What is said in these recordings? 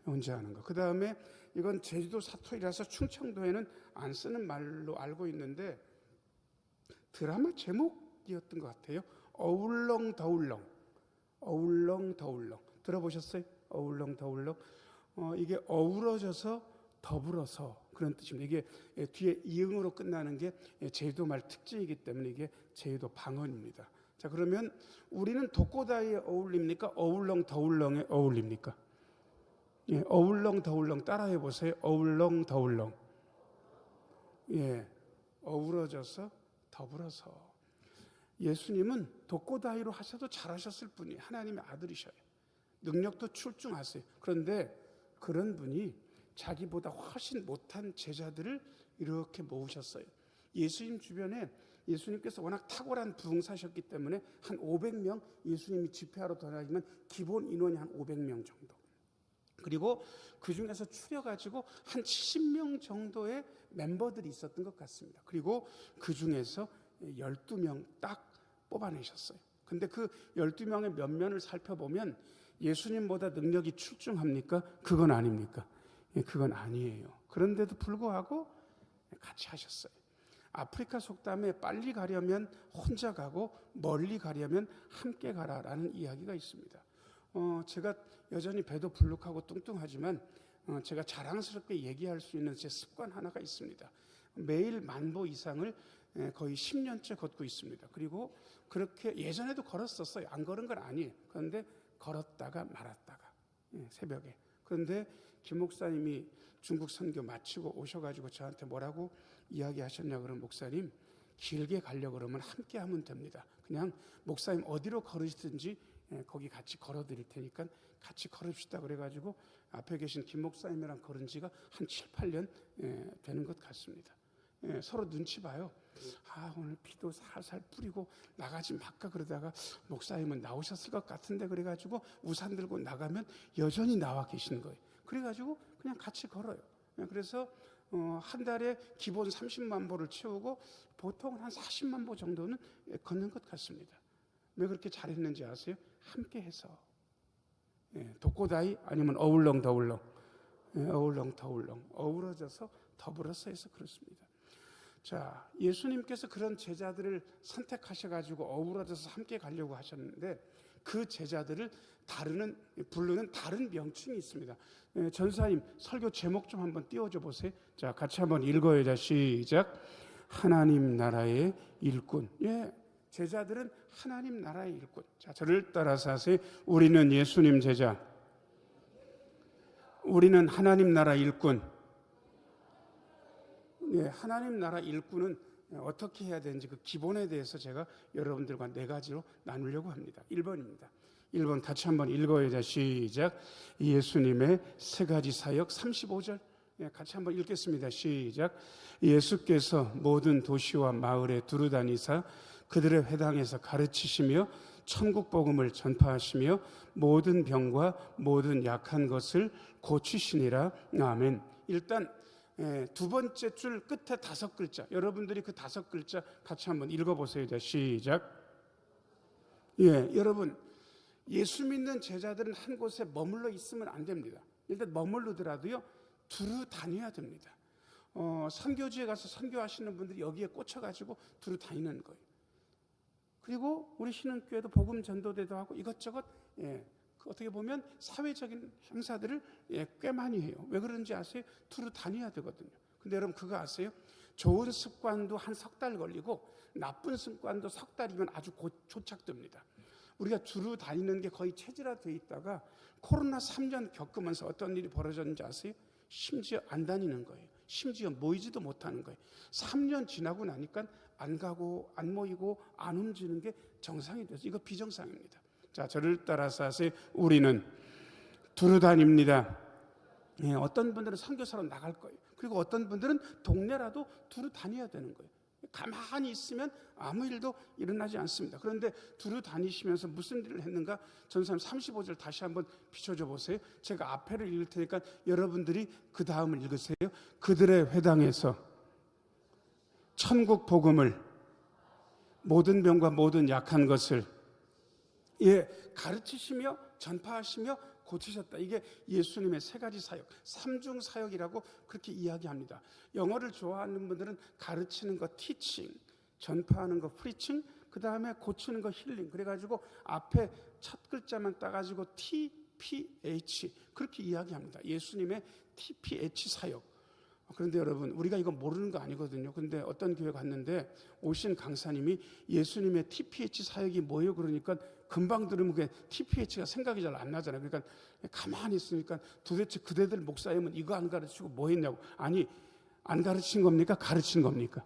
언제 하는 거. 그 다음에 이건 제주도 사투리라서 충청도에는 안 쓰는 말로 알고 있는데 드라마 제목이었던 것 같아요. 어울렁더울렁. 어울렁더울렁. 들어보셨어요? 어울렁더울렁. 이게 어우러져서 더불어서 그런 뜻입니다. 이게 뒤에 이응으로 끝나는 게 제주도 말 특징이기 때문에 이게 제주도 방언입니다. 자, 그러면 우리는 독고다이에 어울립니까? 어울렁더울렁에 어울립니까? 예, 어울렁더울렁 따라해 보세요. 어울렁더울렁. 예, 어우러져서 더불어서. 예수님은 독고다이로 하셔도 잘하셨을 분이 하나님의 아들이셔요. 능력도 출중하세요. 그런데 그런 분이 자기보다 훨씬 못한 제자들을 이렇게 모으셨어요. 예수님 주변에 예수님께서 워낙 탁월한 부흥사셨기 때문에 한 500명 예수님이 집회하러 다니지만 기본 인원이 한 500명 정도. 그리고 그 중에서 추려가지고 한 70명 정도의 멤버들이 있었던 것 같습니다. 그리고 그 중에서 12명 딱 뽑아내셨어요. 근데 그 12명의 면면을 살펴보면 예수님보다 능력이 출중합니까? 그건 아닙니까? 그건 아니에요. 그런데도 불구하고 같이 하셨어요. 아프리카 속담에 빨리 가려면 혼자 가고 멀리 가려면 함께 가라라는 이야기가 있습니다. 제가 여전히 배도 불룩하고 뚱뚱하지만 제가 자랑스럽게 얘기할 수 있는 제 습관 하나가 있습니다. 매일 10,000보 이상을 거의 10년째 걷고 있습니다. 그리고 그렇게 예전에도 걸었었어요. 안 걸은 건 아니에요. 그런데 걸었다가 말았다가 새벽에. 그런데 김 목사님이 중국 선교 마치고 오셔가지고 저한테 뭐라고 이야기하셨냐 그러면 목사님 길게 가려고 그러면 함께 하면 됩니다. 그냥 목사님 어디로 걸으시든지 거기 같이 걸어드릴 테니까 같이 걸읍시다 그래가지고 앞에 계신 김 목사님이랑 걸은 지가 한 7, 8년 되는 것 같습니다. 서로 눈치 봐요. 오늘 비도 살살 뿌리고 나가지 말까 그러다가 목사님은 나오셨을 것 같은데 그래가지고 우산 들고 나가면 여전히 나와 계신 거예요. 그래가지고 그냥 같이 걸어요. 그래서 한 달에 기본 30만 보를 채우고 보통 한 40만 보 정도는 걷는 것 같습니다. 왜 그렇게 잘했는지 아세요? 함께 해서. 독고다이 아니면 어울렁더울렁. 어울렁더울렁. 어우러져서 더불어서 해서 그렇습니다. 자, 예수님께서 그런 제자들을 선택하셔가지고 어우러져서 함께 가려고 하셨는데 그 제자들을 부르는 다른 명칭이 있습니다. 전사님 설교 제목 좀 한번 띄워줘 보세요. 자, 같이 한번 읽어요. 자, 시작. 하나님 나라의 일꾼. 제자들은 하나님 나라의 일꾼. 자, 저를 따라서 하세요. 우리는 예수님 제자. 우리는 하나님 나라 일꾼. 하나님 나라 일꾼은 어떻게 해야 되는지 그 기본에 대해서 제가 여러분들과 4가지로 나누려고 합니다. 1번입니다. 1번 같이 한번 읽어요. 자, 시작. 예수님의 3가지 사역 35절 같이 한번 읽겠습니다. 시작. 예수께서 모든 도시와 마을에 두루다니사 그들의 회당에서 가르치시며 천국 복음을 전파하시며 모든 병과 모든 약한 것을 고치시니라. 아멘. 일단 2번째 줄 끝에 5글자 여러분들이 그 5글자 같이 한번 읽어보세요. 자, 시작. 여러분 예수 믿는 제자들은 한 곳에 머물러 있으면 안 됩니다. 일단 머물르더라도요 두루 다녀야 됩니다. 선교지에 가서 선교하시는 분들이 여기에 꽂혀가지고 두루 다니는 거예요. 그리고 우리 신흥교회도 복음 전도대도 하고 이것저것 어떻게 보면 사회적인 행사들을 꽤 많이 해요. 왜 그런지 아세요? 두루 다녀야 되거든요. 근데 여러분 그거 아세요? 좋은 습관도 한 3달 걸리고 나쁜 습관도 3달이면 아주 곧 조착됩니다. 우리가 두루 다니는 게 거의 체질화되어 있다가 코로나 3년 겪으면서 어떤 일이 벌어졌는지 아세요? 심지어 안 다니는 거예요. 심지어 모이지도 못하는 거예요. 3년 지나고 나니까 안 가고 안 모이고 안 움직이는 게 정상이 돼서 이거 비정상입니다. 자, 저를 따라서 하세요. 우리는 두루 다닙니다. 어떤 분들은 선교사로 나갈 거예요. 그리고 어떤 분들은 동네라도 두루 다녀야 되는 거예요. 가만히 있으면 아무 일도 일어나지 않습니다. 그런데 두루 다니시면서 무슨 일을 했는가? 전사님 35절 다시 한번 비춰줘 보세요. 제가 앞에를 읽을 테니까 여러분들이 그 다음을 읽으세요. 그들의 회당에서 천국 복음을 모든 병과 모든 약한 것을 가르치시며 전파하시며 고치셨다. 이게 예수님의 세 가지 사역, 삼중 사역이라고 그렇게 이야기합니다. 영어를 좋아하는 분들은 가르치는 거 teaching, 전파하는 거 preaching, 그 다음에 고치는 거 힐링. 그래가지고 앞에 첫 글자만 따가지고 TPH 그렇게 이야기합니다. 예수님의 TPH 사역. 그런데 여러분, 우리가 이거 모르는 거 아니거든요. 근데 어떤 교회 갔는데 오신 강사님이 예수님의 TPH 사역이 뭐예요? 그러니까 금방 들으면 그게 TPH가 생각이 잘 안 나잖아요. 그러니까 가만히 있으니까 도대체 그대들 목사님은 이거 안 가르치고 뭐 했냐고. 아니, 안 가르친 겁니까? 가르친 겁니까?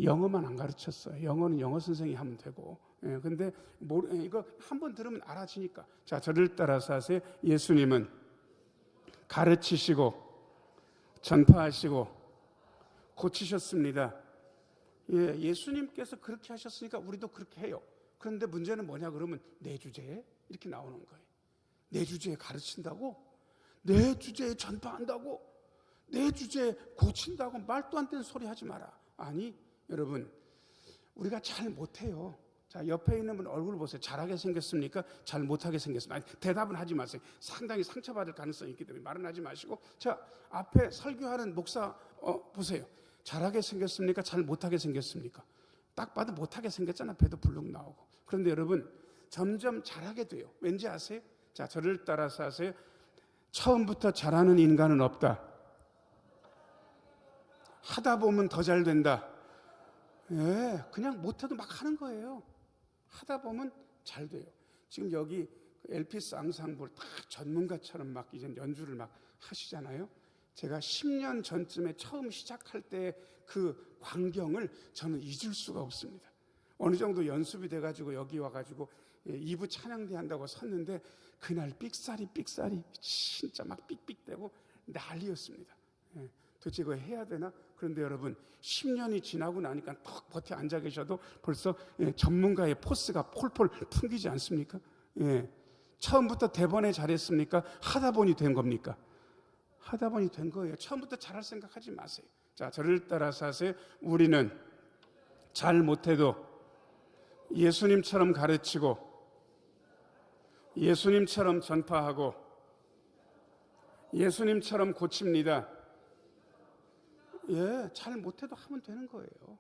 영어만 안 가르쳤어요. 영어는 영어 선생이 하면 되고. 근데 이거 한번 들으면 알아지니까. 자, 저를 따라서 하세요. 예수님은 가르치시고 전파하시고 고치셨습니다. 예수님께서 그렇게 하셨으니까 우리도 그렇게 해요. 그런데 문제는 뭐냐 그러면 내 주제에 이렇게 나오는 거예요. 내 주제에 가르친다고? 내 주제에 전파한다고? 내 주제에 고친다고? 말도 안 되는 소리 하지 마라. 아니, 여러분, 우리가 잘 못해요. 자, 옆에 있는 분 얼굴 보세요. 잘하게 생겼습니까? 잘 못하게 생겼습니까? 아니, 대답은 하지 마세요. 상당히 상처받을 가능성이 있기 때문에 말은 하지 마시고, 자, 앞에 설교하는 목사 보세요. 잘하게 생겼습니까? 잘 못하게 생겼습니까? 딱 봐도 못하게 생겼잖아. 배도 불룩 나오고. 그런데 여러분, 점점 잘하게 돼요. 왠지 아세요? 자, 저를 따라서 하세요. 처음부터 잘하는 인간은 없다. 하다 보면 더 잘 된다. 그냥 못해도 막 하는 거예요. 하다 보면 잘 돼요. 지금 여기 엘피스 앙상블 다 전문가처럼 막 이제 연주를 막 하시잖아요. 제가 10년 전쯤에 처음 시작할 때 그 광경을 저는 잊을 수가 없습니다. 어느 정도 연습이 돼가지고 여기 와가지고 2부 찬양대 한다고 섰는데 그날 삑사리 진짜 막 삑삑대고 난리였습니다. 도대체 이거 해야 되나? 그런데 여러분, 10년이 지나고 나니까 턱 버텨 앉아 계셔도 벌써 전문가의 포스가 폴폴 풍기지 않습니까? 처음부터 대번에 잘했습니까? 하다 보니 된 겁니까? 하다 보니 된 거예요. 처음부터 잘할 생각하지 마세요. 자, 저를 따라서 하세요. 우리는 잘 못해도 예수님처럼 가르치고 예수님처럼 전파하고 예수님처럼 고칩니다. 잘 못해도 하면 되는 거예요.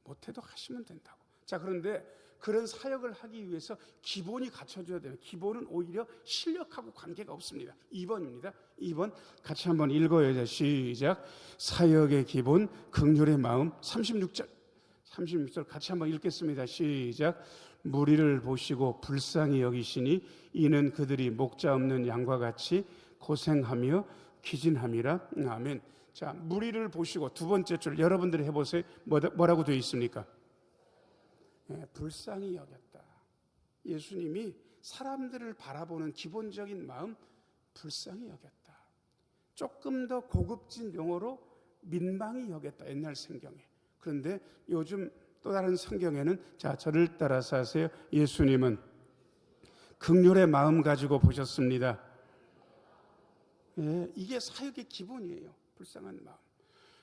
못해도 하시면 된다고. 자, 그런데 그런 사역을 하기 위해서 기본이 갖춰져야 돼요. 기본은 오히려 실력하고 관계가 없습니다. 2번입니다. 2번 같이 한번 읽어요. 시작. 사역의 기본, 긍휼의 마음. 36절 같이 한번 읽겠습니다. 시작. 무리를 보시고 불쌍히 여기시니 이는 그들이 목자 없는 양과 같이 고생하며 기진함이라. 아멘. 자, 무리를 보시고 두 번째 줄 여러분들이 해보세요. 뭐라고 되어 있습니까? 불쌍히 여겼다. 예수님이 사람들을 바라보는 기본적인 마음, 불쌍히 여겼다. 조금 더 고급진 용어로 민망히 여겼다. 옛날 성경에. 그런데 요즘 또 다른 성경에는 자, 저를 따라서 하세요. 예수님은 긍휼의 마음 가지고 보셨습니다. 이게 사역의 기본이에요. 불쌍한 마음.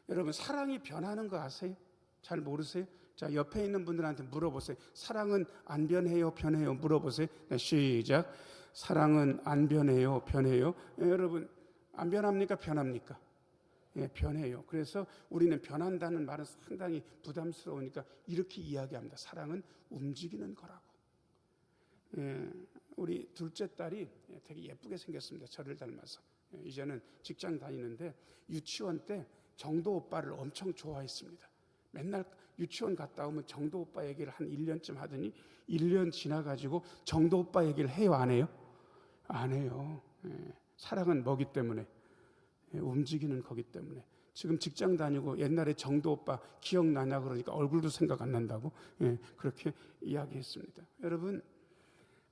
여러분, 사랑이 변하는 거 아세요? 잘 모르세요? 자, 옆에 있는 분들한테 물어보세요. 사랑은 안 변해요, 변해요? 물어보세요. 시작. 사랑은 안 변해요, 변해요? 여러분, 안 변합니까, 변합니까? 변해요. 그래서 우리는 변한다는 말은 상당히 부담스러우니까 이렇게 이야기합니다. 사랑은 움직이는 거라고. 우리 둘째 딸이 되게 예쁘게 생겼습니다. 저를 닮아서. 이제는 직장 다니는데 유치원 때 정도 오빠를 엄청 좋아했습니다. 맨날 유치원 갔다 오면 정도 오빠 얘기를 한 1년쯤 하더니 1년 지나가지고 정도 오빠 얘기를 해요, 안 해요? 안 해요. 사랑은 뭐기 때문에? 움직이는 거기 때문에. 지금 직장 다니고 옛날에 정도 오빠 기억나냐 그러니까 얼굴도 생각 안 난다고 그렇게 이야기했습니다. 여러분,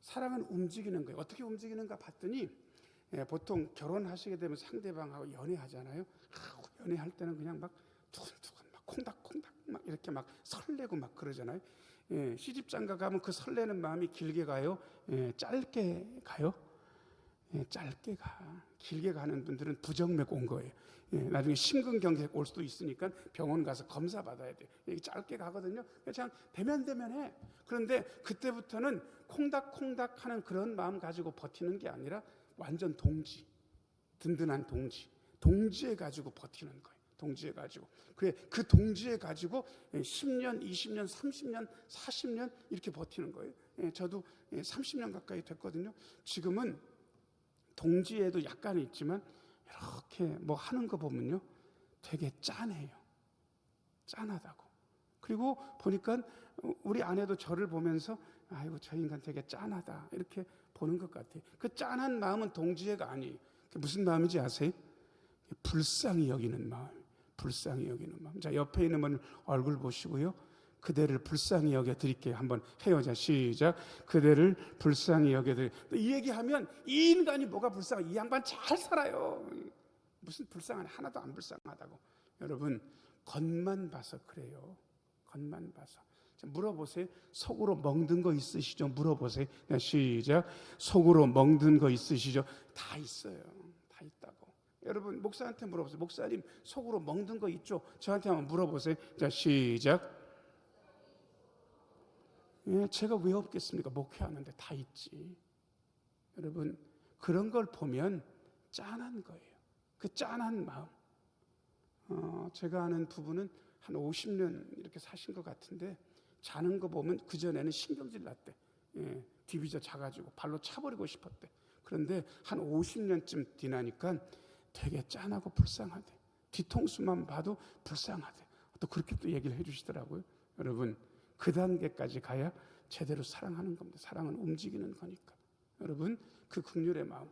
사랑은 움직이는 거예요. 어떻게 움직이는가 봤더니 보통 결혼하시게 되면 상대방하고 연애하잖아요. 연애할 때는 그냥 막 두근두근 막 콩닥콩닥 막 이렇게 막 설레고 막 그러잖아요. 시집장가 가면 그 설레는 마음이 길게 가요? 짧게 가요? 짧게 가. 길게 가는 분들은 부정맥 온 거예요. 나중에 심근경색 올 수도 있으니까 병원 가서 검사 받아야 돼요. 이게 짧게 가거든요. 그냥 대면 해. 그런데 그때부터는 콩닥콩닥 하는 그런 마음 가지고 버티는 게 아니라 완전 동지, 든든한 동지에 가지고 버티는 거예요. 동지에 가지고. 그 동지에 가지고 10년, 20년, 30년, 40년 이렇게 버티는 거예요. 저도 30년 가까이 됐거든요. 지금은 동지에도 약간은 있지만 이렇게 뭐 하는 거 보면요, 되게 짠해요. 짠하다고. 그리고 보니까 우리 아내도 저를 보면서 아이고 저 인간 되게 짠하다 이렇게 보는 것 같아요. 그 짠한 마음은 동지애가 아니에요. 무슨 마음인지 아세요? 불쌍히 여기는 마음. 불쌍히 여기는 마음. 자, 옆에 있는 분 얼굴 보시고요, 그대를 불쌍히 여겨 드릴게요. 한번 해요. 자, 시작. 그대를 불쌍히 여겨 드릴게요. 이 얘기하면 이 인간이 뭐가 불쌍해? 이 양반 잘 살아요. 무슨 불쌍하네. 하나도 안 불쌍하다고. 여러분, 겉만 봐서 그래요. 겉만 봐서. 자, 물어보세요. 속으로 멍든 거 있으시죠? 물어보세요. 자, 시작. 속으로 멍든 거 있으시죠? 다 있어요. 다 있다고. 여러분, 목사한테 물어보세요. 목사님, 속으로 멍든 거 있죠? 저한테 한번 물어보세요. 자, 시작. 예, 제가 왜 없겠습니까? 목회하는데 다 있지. 여러분, 그런 걸 보면 짠한 거예요. 그 짠한 마음. 제가 아는 부부는 한 50년 이렇게 사신 것 같은데, 자는 거 보면 그전에는 신경질 났대. 예, 뒤비져 자가지고 발로 차버리고 싶었대. 그런데 한 50년쯤 지나니까 되게 짠하고 불쌍하대. 뒤통수만 봐도 불쌍하대. 또 그렇게 또 얘기를 해주시더라고요. 여러분, 그 단계까지 가야 제대로 사랑하는 겁니다. 사랑은 움직이는 거니까. 여러분, 그 긍휼의 마음.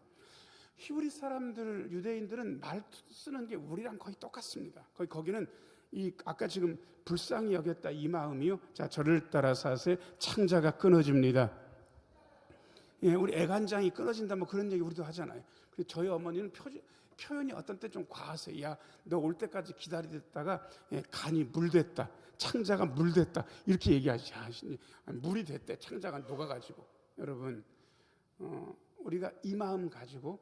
히브리 사람들, 유대인들은 말 쓰는 게 우리랑 거의 똑같습니다. 거기는 이 아까 지금 불쌍히 여겼다 이 마음이요. 자, 저를 따라서 하세요. 창자가 끊어집니다. 예, 우리 애간장이 끊어진다 뭐 그런 얘기 우리도 하잖아요. 그리고 저희 어머니는 표현이 어떤 때 좀 과하세요. 야, 너 올 때까지 기다리다가 간이 물됐다. 창자가 물됐다. 이렇게 얘기하지. 물이 됐대. 창자가 녹아가지고. 여러분, 우리가 이 마음 가지고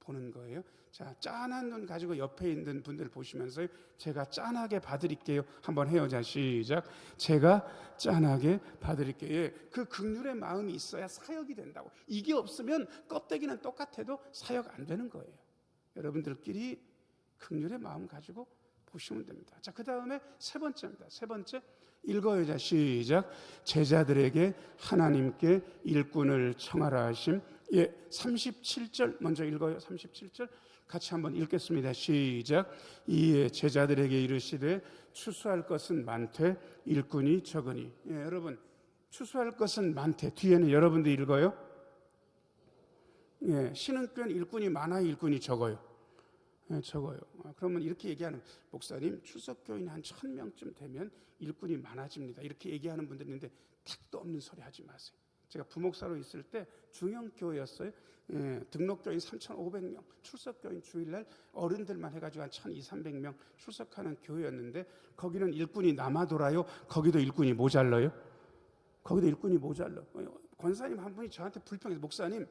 보는 거예요. 자, 짠한 눈 가지고 옆에 있는 분들 보시면서 제가 짠하게 봐드릴게요. 한번 해요. 자, 시작. 제가 짠하게 봐드릴게요. 예, 그 긍휼의 마음이 있어야 사역이 된다고. 이게 없으면 껍데기는 똑같아도 사역 안 되는 거예요. 여러분들끼리 긍휼의 마음 가지고 보시면 됩니다. 자, 그 다음에 세 번째입니다. 세 번째 읽어요. 자, 시작. 제자들에게 하나님께 일꾼을 청하라 하심. 예, 37절 먼저 읽어요. 37절 같이 한번 읽겠습니다. 시작. 이에 제자들에게 이르시되 추수할 것은 많되 일꾼이 적으니. 예, 여러분, 추수할 것은 많되 뒤에는 여러분도 읽어요. 예, 신흥교회는 일꾼이 많아요, 일꾼이 적어요? 예, 적어요. 그러면 이렇게 얘기하는, 목사님, 출석교인 한 1000명쯤 되면 일꾼이 많아집니다. 이렇게 얘기하는 분들이 있는데 택도 없는 소리 하지 마세요. 제가 부목사로 있을 때 중형교회였어요. 예, 등록교인 3,500명, 출석교인 주일날 어른들만 해가지고 한 1,200~300명 출석하는 교회였는데 거기는 일꾼이 남아 돌아요. 거기도 일꾼이 모자라요. 거기도 일꾼이 모자라. 권사님 한 분이 저한테 불평해서, 목사님,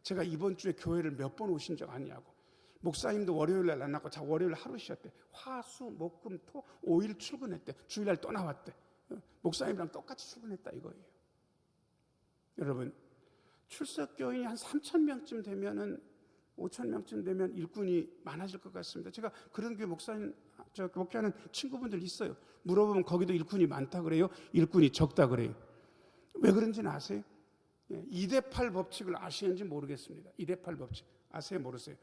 제가 이번 주에 교회를 몇 번 오신 적 아니냐고. 목사님도 월요일날 안 나고 자 월요일 하루 쉬었대. 화, 수, 목, 금, 토 5일 출근했대. 주일날 또 나왔대. 목사님이랑 똑같이 출근했다 이거예요. 여러분, 출석교인이 한 3,000명쯤 되면은 5,000명쯤 되면 일꾼이 많아질 것 같습니다. 제가 그런 교회 목사님, 저 목회하는 친구분들 있어요. 물어보면 거기도 일꾼이 많다 그래요? 일꾼이 적다 그래요? 왜 그런지는 아세요? 2대8 법칙을 아시는지 모르겠습니다. 2대8 법칙 아세요? 모르세요?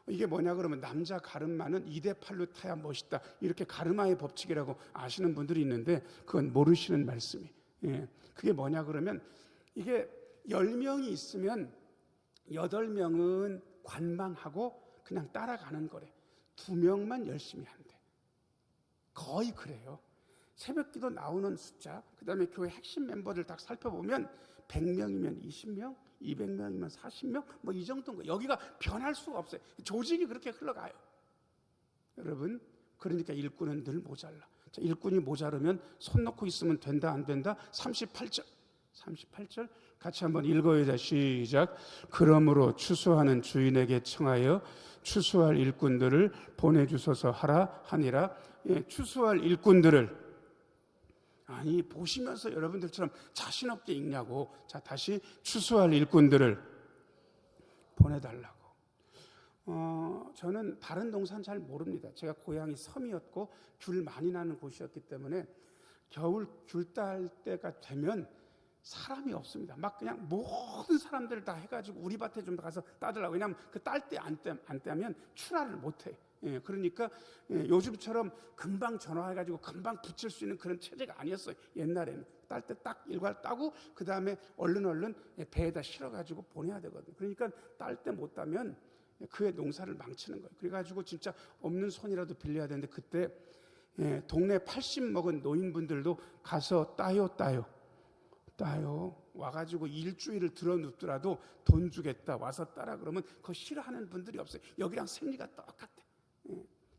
이게 뭐냐 그러면 남자 가르마는 2대8로 타야 멋있다. 이렇게 가르마의 법칙이라고 아시는 분들이 있는데 그건 모르시는 말씀이. 예. 그게 뭐냐 그러면 이게 10명이 있으면 8명은 관망하고 그냥 따라가는 거래. 2명만 열심히 한대. 거의 그래요. 새벽기도 나오는 숫자, 그 다음에 교회 핵심 멤버들 딱 살펴보면 100명이면 20명, 200명이면 40명, 뭐 이 정도인 거예요. 여기가 변할 수가 없어요. 조직이 그렇게 흘러가요. 여러분, 그러니까 일꾼은 늘 모자라. 자, 일꾼이 모자르면 손 놓고 있으면 된다 안 된다? 38절 같이 한번 읽어야 돼. 시작. 그러므로 추수하는 주인에게 청하여 추수할 일꾼들을 보내주소서 하라 하니라. 예, 추수할 일꾼들을, 아니 보시면서 여러분들처럼 자신 없게 읽냐고. 자, 다시 추수할 일꾼들을 보내달라고. 저는 다른 농사는 잘 모릅니다. 제가 고향이 섬이었고 귤 많이 나는 곳이었기 때문에 겨울 귤 딸 때가 되면 사람이 없습니다. 막 그냥 모든 사람들 다 해가지고 우리 밭에 좀 가서 따더라고. 왜냐하면 그 딸 때 안 따면 출하를 못해. 그러니까 요즘처럼 금방 전화해가지고 금방 붙일 수 있는 그런 체제가 아니었어요. 옛날에는 딸 때 딱 일괄 따고 그 다음에 얼른 배에다 실어가지고 보내야 되거든요. 그러니까 딸 때 못 따면 그의 농사를 망치는 거예요. 그래가지고 진짜 없는 손이라도 빌려야 되는데 그때 동네 80 먹은 노인분들도 가서 따요 와가지고 일주일을 들어눕더라도 돈 주겠다 와서 따라 그러면 그거 싫어하는 분들이 없어요. 여기랑 생리가 똑같아.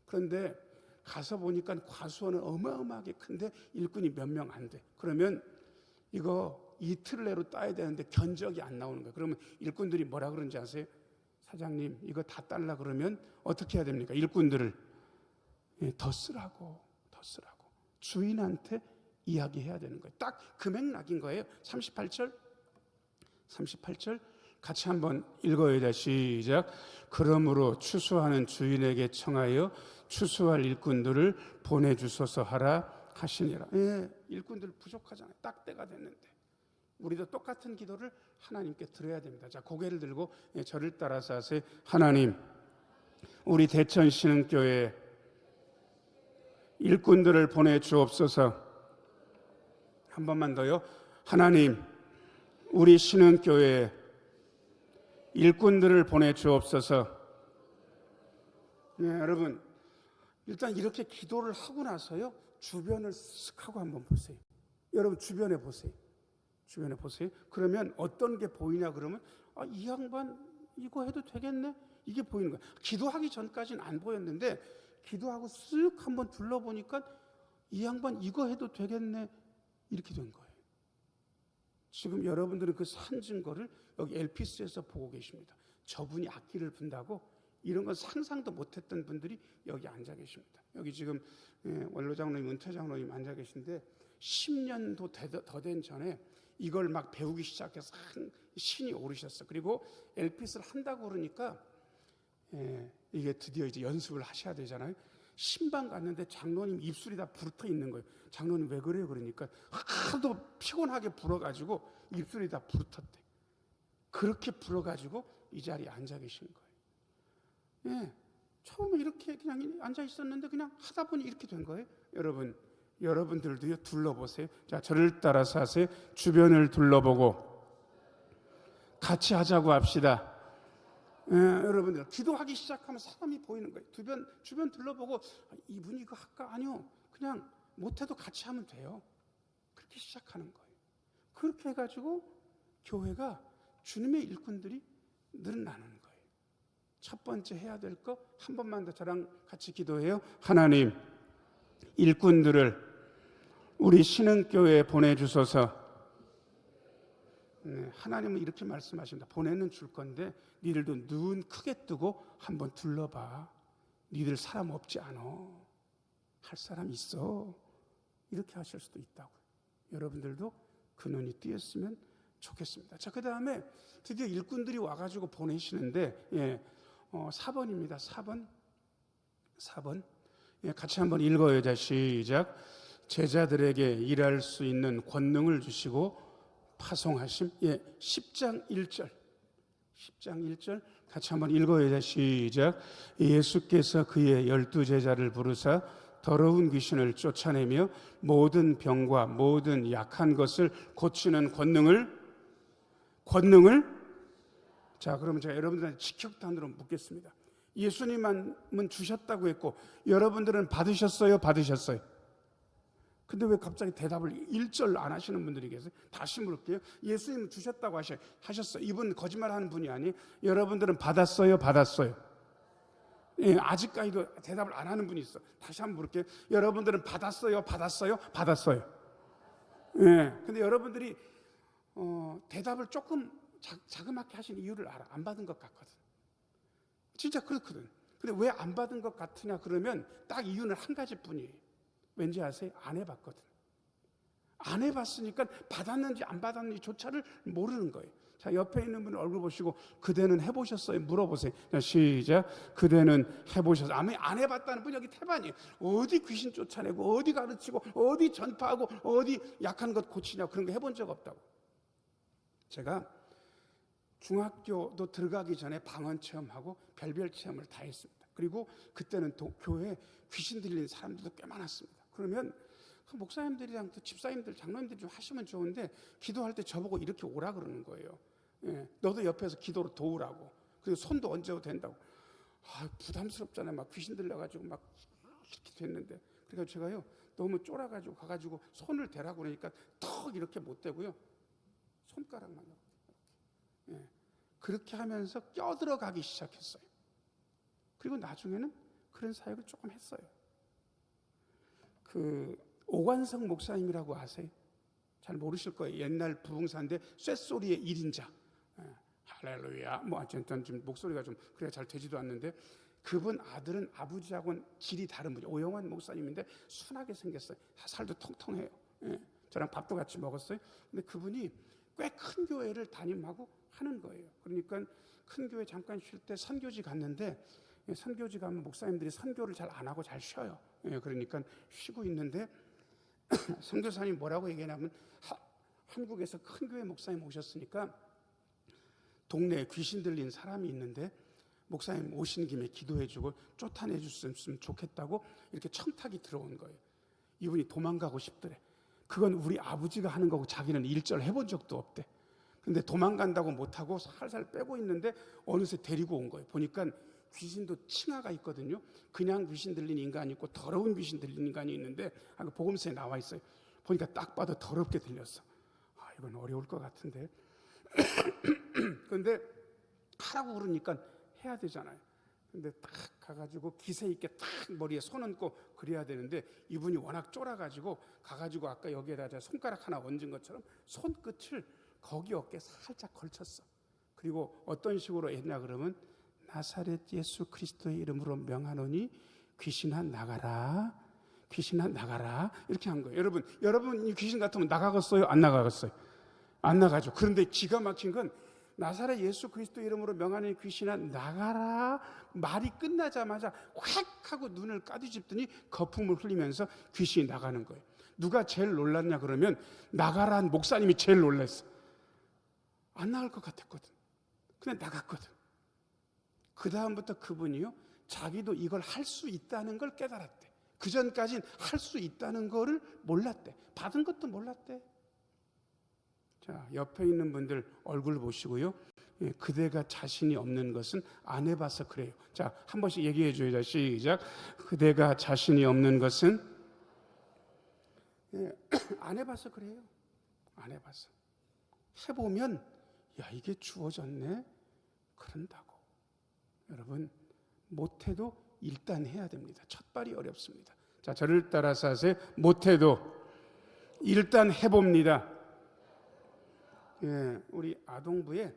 그런데 가서 보니까 과수원은 어마어마하게 큰데 일꾼이 몇 명 안 돼. 그러면 이거 이틀 내로 따야 되는데 견적이 안 나오는 거예요. 그러면 일꾼들이 뭐라 그러는지 아세요? 사장님 이거 다 딸라 그러면 어떻게 해야 됩니까? 일꾼들을 더 쓰라고 주인한테 이야기해야 되는 거예요. 딱 그 맥락인 거예요. 38절 같이 한번 읽어야 돼. 시작. 그러므로 추수하는 주인에게 청하여 추수할 일꾼들을 보내주소서 하라 하시니라. 일꾼들 부족하잖아요. 딱 때가 됐는데 우리도 똑같은 기도를 하나님께 드려야 됩니다. 자, 고개를 들고 저를 따라서 하세요. 하나님, 우리 대천 신흥교회 일꾼들을 보내주옵소서. 한 번만 더요. 하나님, 우리 신흥교회에 일꾼들을 보내주옵소서. 여러분, 일단 이렇게 기도를 하고 나서요, 주변을 쓱 하고 한번 보세요. 여러분, 주변에 보세요. 그러면 어떤 게 보이냐 그러면 이 양반 이거 해도 되겠네? 이게 보이는 거예요. 기도하기 전까지는 안 보였는데 기도하고 쓱 한번 둘러보니까 이 양반 이거 해도 되겠네? 이렇게 된 거예요. 지금 여러분들은 그 산 증거를 여기 엘피스에서 보고 계십니다. 저분이 악기를 분다고 이런 건 상상도 못했던 분들이 여기 앉아 계십니다. 여기 지금 원로 장로님, 은퇴 장로님 앉아 계신데 10년도 더 된 전에 이걸 막 배우기 시작해서 신이 오르셨어. 그리고 엘피스를 한다고 그러니까 이게 드디어 이제 연습을 하셔야 되잖아요. 신방 갔는데 장로님 입술이 다 부르터 있는 거예요. 장로님 왜 그래요? 그러니까 하도 피곤하게 불어가지고 입술이 다 부르텄대. 그렇게 불어가지고 이 자리에 앉아 계신 거예요. 처음에 이렇게 그냥 앉아 있었는데 그냥 하다 보니 이렇게 된 거예요. 여러분들도요, 둘러보세요. 자, 저를 따라서 하세요. 주변을 둘러보고 같이 하자고 합시다. 여러분들 기도하기 시작하면 사람이 보이는 거예요. 주변 둘러보고 이분이 이거 할까? 아니요. 그냥 못해도 같이 하면 돼요. 그렇게 시작하는 거예요. 그렇게 해가지고 교회가 주님의 일꾼들이 늘어나는 거예요. 첫 번째 해야 될 거 한 번만 더 저랑 같이 기도해요. 하나님, 일꾼들을 우리 신흥교회에 보내주소서. 하나님은 이렇게 말씀하십니다. 보내는 줄 건데 니들도 눈 크게 뜨고 한번 둘러봐. 니들 사람 없지 않아. 할 사람 있어. 이렇게 하실 수도 있다고요. 여러분들도 그 눈이 띄었으면 좋겠습니다. 자, 그 다음에 드디어 일꾼들이 와가지고 보내시는데 4번입니다. 4번. 같이 한번 읽어요. 자, 시작. 제자들에게 일할 수 있는 권능을 주시고 파송하심. 10장 1절 같이 한번 읽어요. 자, 시작. 예수께서 그의 12제자를 부르사 더러운 귀신을 쫓아내며 모든 병과 모든 약한 것을 고치는 권능을 자, 그러면 제가 여러분들한테 직격탄으로 묻겠습니다. 예수님은 주셨다고 했고 여러분들은 받으셨어요? 근데 왜 갑자기 대답을 1절 안 하시는 분들이 계세요? 다시 물을게요. 예수님은 주셨다고 하셨어요. 이분 거짓말하는 분이 아니에요. 여러분들은 받았어요? 아직까지도 대답을 안 하는 분이 있어. 다시 한번 물을게요. 여러분들은 받았어요? 근데 여러분들이 대답을 조금 자그맣게 하신 이유를 알아. 안 받은 것 같거든. 진짜 그렇거든. 근데 왜 안 받은 것 같으냐 그러면 딱 이유는 한 가지뿐이에요. 왠지 아세요? 안 해봤거든. 안 해봤으니까 받았는지 안 받았는지 조차를 모르는 거예요. 자, 옆에 있는 분 얼굴 보시고 그대는 해보셨어요? 물어보세요. 자, 시작. 그대는 해보셨어요? 아마 안 해봤다는 분 여기 태반이에요. 어디 귀신 쫓아내고 어디 가르치고 어디 전파하고 어디 약한 것 고치냐고 그런 거 해본 적 없다고. 제가 중학교도 들어가기 전에 방언 체험하고 별별 체험을 다 했습니다. 그리고 그때는 교회에 귀신 들린 사람들도 꽤 많았습니다. 그러면 목사님들이랑 또 집사님들, 장로님들이 좀 하시면 좋은데 기도할 때 저보고 이렇게 오라 그러는 거예요. 예, 너도 옆에서 기도로 도우라고. 그리고 손도 얹어도 된다고. 부담스럽잖아요. 막 귀신 들려가지고 막 이렇게 됐는데. 그러니까 제가요 너무 쫄아가지고 가가지고 손을 대라고 그러니까 턱 이렇게 못 대고요. 손가락만 이렇게. 예, 그렇게 하면서 껴들어가기 시작했어요. 그리고 나중에는 그런 사역을 조금 했어요. 오관성 목사님이라고 아세요? 잘 모르실 거예요. 옛날 부흥사인데 쇳소리의 1인자. 할렐루야. 뭐 어쨌든 좀 목소리가 좀 그래 잘 되지도 않는데 그분 아들은 아버지하고는 질이 다른 분이에요. 오영환 목사님인데 순하게 생겼어요. 살도 통통해요. 저랑 밥도 같이 먹었어요. 근데 그분이 꽤 큰 교회를 담임하고 하는 거예요. 그러니까 큰 교회 잠깐 쉴 때 선교지 갔는데 선교지 가면 목사님들이 선교를 잘 안 하고 잘 쉬어요. 그러니까 쉬고 있는데 선교사님이 뭐라고 얘기하냐면 한국에서 큰 교회 목사님 오셨으니까 동네에 귀신 들린 사람이 있는데 목사님 오신 김에 기도해주고 쫓아내줬으면 좋겠다고 이렇게 청탁이 들어온 거예요. 이분이 도망가고 싶더래. 그건 우리 아버지가 하는 거고 자기는 일절 해본 적도 없대. 근데 도망간다고 못하고 살살 빼고 있는데 어느새 데리고 온 거예요. 보니까 귀신도 칭하가 있거든요. 그냥 귀신 들린 인간이 있고 더러운 귀신 들린 인간이 있는데 복음서에 나와 있어요. 보니까 딱 봐도 더럽게 들렸어. 이건 어려울 것 같은데. 그런데 하라고 그러니까 해야 되잖아요. 근데 딱 가가지고 기세 있게 딱 머리에 손 얹고 그래야 되는데 이분이 워낙 쫄아가지고 가가지고 아까 여기에다 손가락 하나 얹은 것처럼 손끝을 거기 어깨에 살짝 걸쳤어. 그리고 어떤 식으로 했냐 그러면 나사렛 예수 그리스도의 이름으로 명하노니 귀신아 나가라. 귀신아 나가라. 이렇게 한 거예요. 여러분이 귀신 같으면 나가겠어요? 안 나가겠어요? 안 나가죠. 그런데 기가 막힌 건 나사렛 예수 그리스도 이름으로 명하는 귀신아 나가라 말이 끝나자마자 휙 하고 눈을 까뒤집더니 거품을 흘리면서 귀신이 나가는 거예요. 누가 제일 놀랐냐 그러면 나가라는 목사님이 제일 놀랐어. 안 나갈 것 같았거든. 그냥 나갔거든. 그 다음부터 그분이요 자기도 이걸 할 수 있다는 걸 깨달았대. 그 전까지는 할 수 있다는 거를 몰랐대. 받은 것도 몰랐대. 자, 옆에 있는 분들 얼굴 보시고요. 그대가 자신이 없는 것은 안 해봐서 그래요. 자, 한 번씩 얘기해 줘요. 시작. 그대가 자신이 없는 것은 안 해봐서 그래요. 안 해봐서. 해보면 이게 주어졌네. 그런다고. 여러분 못해도 일단 해야 됩니다. 첫 발이 어렵습니다. 자, 저를 따라서 하세요. 못해도 일단 해봅니다. 우리 아동부에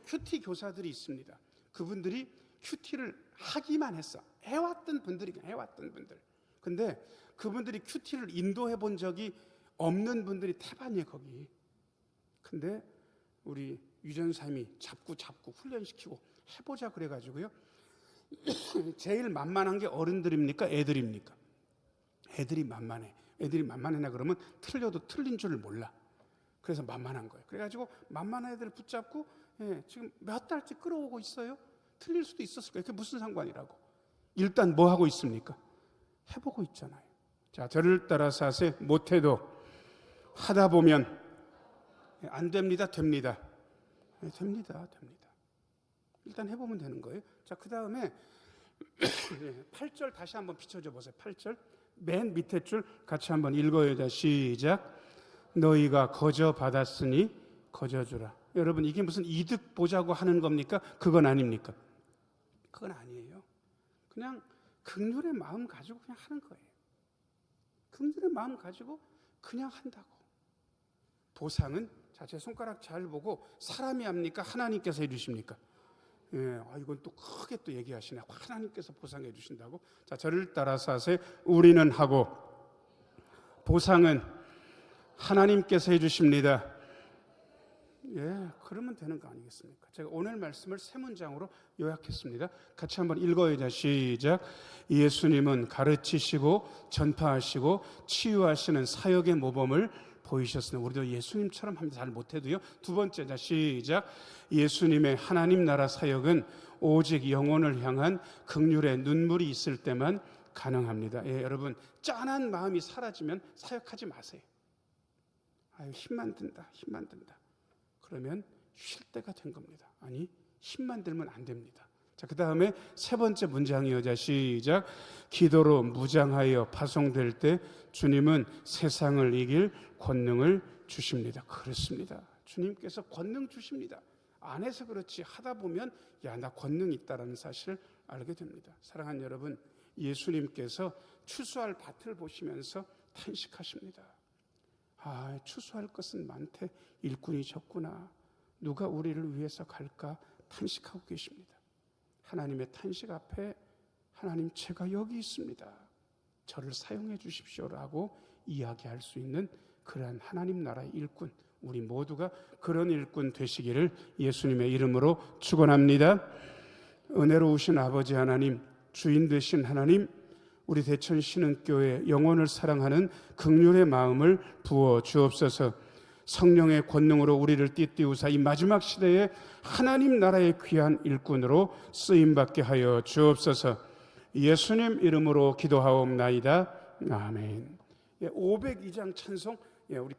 큐티 교사들이 있습니다. 그분들이 큐티를 하기만 했어. 해왔던 분들. 근데 그분들이 큐티를 인도해 본 적이 없는 분들이 태반이에요, 거기. 근데 우리 유전사님이 잡고 훈련시키고 해보자 그래가지고요. 제일 만만한 게 어른들입니까? 애들입니까? 애들이 만만해. 애들이 만만하냐 그러면 틀려도 틀린 줄을 몰라. 그래서 만만한 거예요. 그래가지고 만만한 애들을 붙잡고 지금 몇 달째 끌어오고 있어요. 틀릴 수도 있었을 거예요. 그게 무슨 상관이라고. 일단 뭐 하고 있습니까? 해보고 있잖아요. 자, 저를 따라서 하세요. 못해도 하다 보면 안 됩니다. 됩니다. 됩니다. 일단 해보면 되는 거예요. 자, 그 다음에 8절 다시 한번 비춰줘 보세요. 8절 맨 밑에 줄 같이 한번 읽어요. 시작. 너희가 거저 받았으니 거저 주라. 여러분 이게 무슨 이득 보자고 하는 겁니까? 그건 아닙니까? 그건 아니에요. 그냥 긍휼의 마음 가지고 그냥 하는 거예요. 긍휼의 마음 가지고 그냥 한다고. 보상은 제 손가락 잘 보고 사람이 합니까? 하나님께서 해주십니까? 이건 또 크게 또 얘기하시네. 하나님께서 보상해 주신다고? 자, 저를 따라서 하세요. 우리는 하고 보상은 하나님께서 해주십니다. 예, 그러면 되는 거 아니겠습니까? 제가 오늘 말씀을 세 문장으로 요약했습니다. 같이 한번 읽어야죠. 시작. 예수님은 가르치시고 전파하시고 치유하시는 사역의 모범을 보이셨으니, 우리도 예수님처럼 하면 잘 못해도요. 두 번째, 자 시작. 예수님의 하나님 나라 사역은 오직 영혼을 향한 긍휼의 눈물이 있을 때만 가능합니다. 예, 여러분, 짠한 마음이 사라지면 사역하지 마세요. 아유, 힘만 든다. 그러면 쉴 때가 된 겁니다. 아니, 힘만 들면 안 됩니다. 자, 그 다음에 세 번째 문장이요. 자, 시작. 기도로 무장하여 파송될 때 주님은 세상을 이길 권능을 주십니다. 그렇습니다. 주님께서 권능 주십니다. 안 해서 그렇지 하다 보면 야, 나 권능 있다라는 사실을 알게 됩니다. 사랑하는 여러분, 예수님께서 추수할 밭을 보시면서 탄식하십니다. 아, 추수할 것은 많되 일꾼이 적구나. 누가 우리를 위해서 갈까 탄식하고 계십니다. 하나님의 탄식 앞에 하나님, 제가 여기 있습니다. 저를 사용해 주십시오라고 이야기할 수 있는 그러한 하나님 나라의 일꾼, 우리 모두가 그런 일꾼 되시기를 예수님의 이름으로 축원합니다. 은혜로우신 아버지 하나님, 주인 되신 하나님, 우리 대천 신흥교회 영혼을 사랑하는 긍휼의 마음을 부어 주옵소서. 성령의 권능으로 우리를 띠띠우사 이 마지막 시대에 하나님 나라의 귀한 일꾼으로 쓰임받게 하여 주옵소서. 예수님 이름으로 기도하옵나이다. 아멘. 502장 찬송 우리